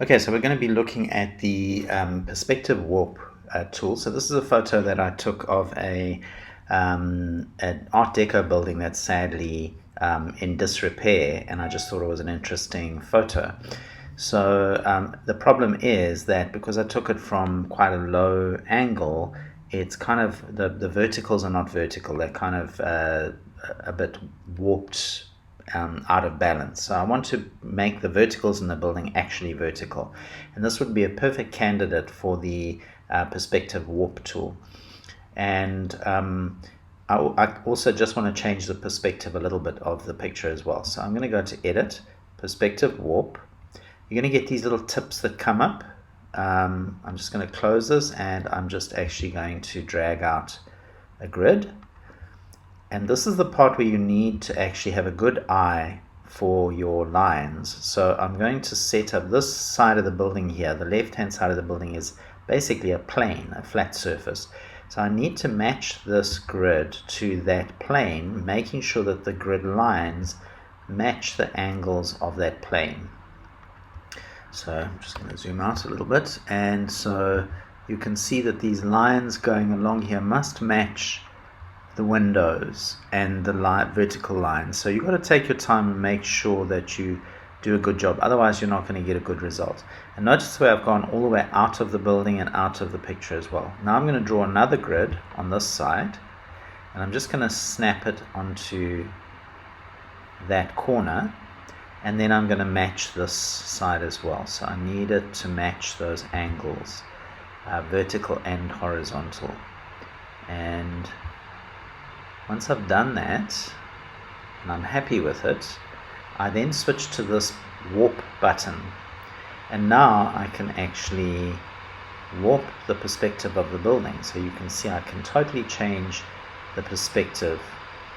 Okay, so we're going to be looking at the perspective warp tool. So this is a photo that I took of an Art Deco building that's sadly in disrepair, and I just thought it was an interesting photo. So the problem is that because I took it from quite a low angle, it's kind of the verticals are not vertical. They're kind of a bit warped, out of balance. So I want to make the verticals in the building actually vertical. And this would be a perfect candidate for the perspective warp tool. And I also just want to change the perspective a little bit of the picture as well. So I'm going to go to Edit, Perspective Warp. You're going to get these little tips that come up. I'm just going to close this, and I'm just actually going to drag out a grid. And this is the part where you need to actually have a good eye for your lines. So I'm going to set up this side of the building here. The left-hand side of the building is basically a plane, a flat surface. So I need to match this grid to that plane, making sure that the grid lines match the angles of that plane. So I'm just going to zoom out a little bit. And so you can see that these lines going along here must match the windows and the vertical lines. So you've got to take your time and make sure that you do a good job. Otherwise, you're not going to get a good result. And notice the way I've gone all the way out of the building and out of the picture as well. Now I'm going to draw another grid on this side, and I'm just going to snap it onto that corner, and then I'm going to match this side as well. So I need it to match those angles, vertical and horizontal. And once I've done that, and I'm happy with it, I then switch to this warp button. And now I can actually warp the perspective of the building. So you can see I can totally change the perspective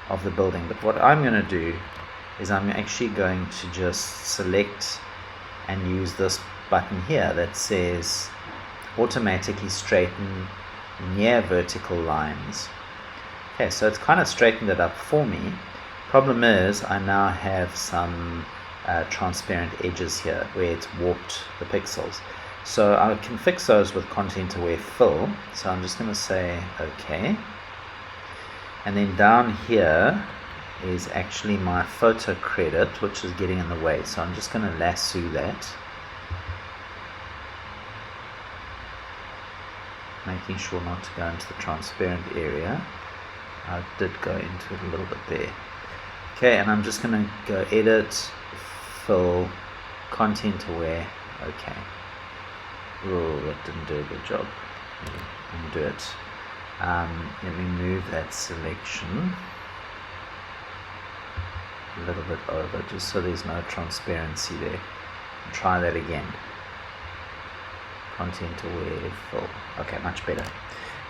of the building. But what I'm going to do is I'm actually going to just select and use this button here that says automatically straighten near vertical lines. Okay, so it's kind of straightened it up for me. Problem is, I now have some transparent edges here where it's warped the pixels. So I can fix those with content aware fill. So I'm just going to say OK. And then down here is actually my photo credit, which is getting in the way. So I'm just going to lasso that, making sure not to go into the transparent area. I did go into it a little bit there. Okay, and I'm just going to go Edit, Fill, Content Aware. Okay. Oh, that didn't do a good job. Undo it. Let me move that selection a little bit over, just so there's no transparency there. Try that again. Content Aware, Fill. Okay, much better.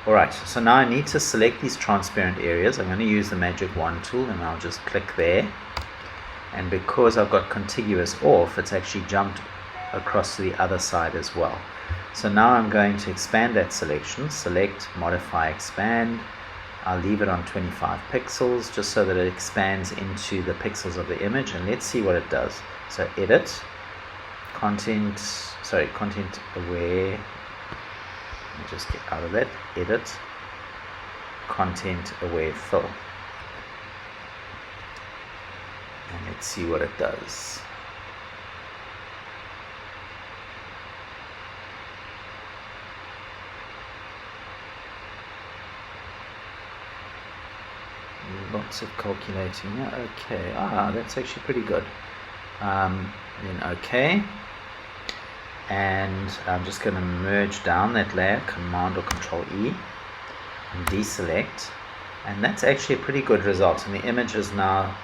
Alright, so now I need to select these transparent areas. I'm going to use the Magic Wand tool, and I'll just click there. And because I've got contiguous off, it's actually jumped across to the other side as well. So now I'm going to expand that selection. Select, Modify, Expand. I'll leave it on 25 pixels just so that it expands into the pixels of the image. And let's see what it does. So Edit, Content Aware. Let me just get out of that. Edit, Content Aware Fill. And let's see what it does. Lots of calculating. Yeah, okay. That's actually pretty good. Then okay. And I'm just going to merge down that layer, Command or Control E, and deselect. And that's actually a pretty good result. And the image is now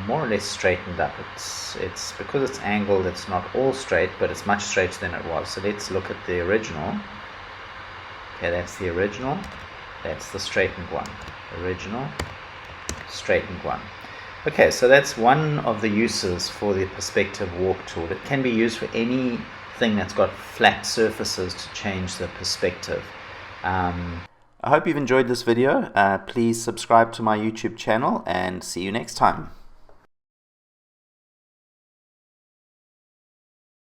more or less straightened up. It's because it's angled, it's not all straight, but it's much straighter than it was. So let's look at the original. Okay, that's the original. That's the straightened one. Original, straightened one. Okay, so that's one of the uses for the perspective warp tool. It can be used for anything that's got flat surfaces to change the perspective. I hope you've enjoyed this video. Please subscribe to my YouTube channel and see you next time.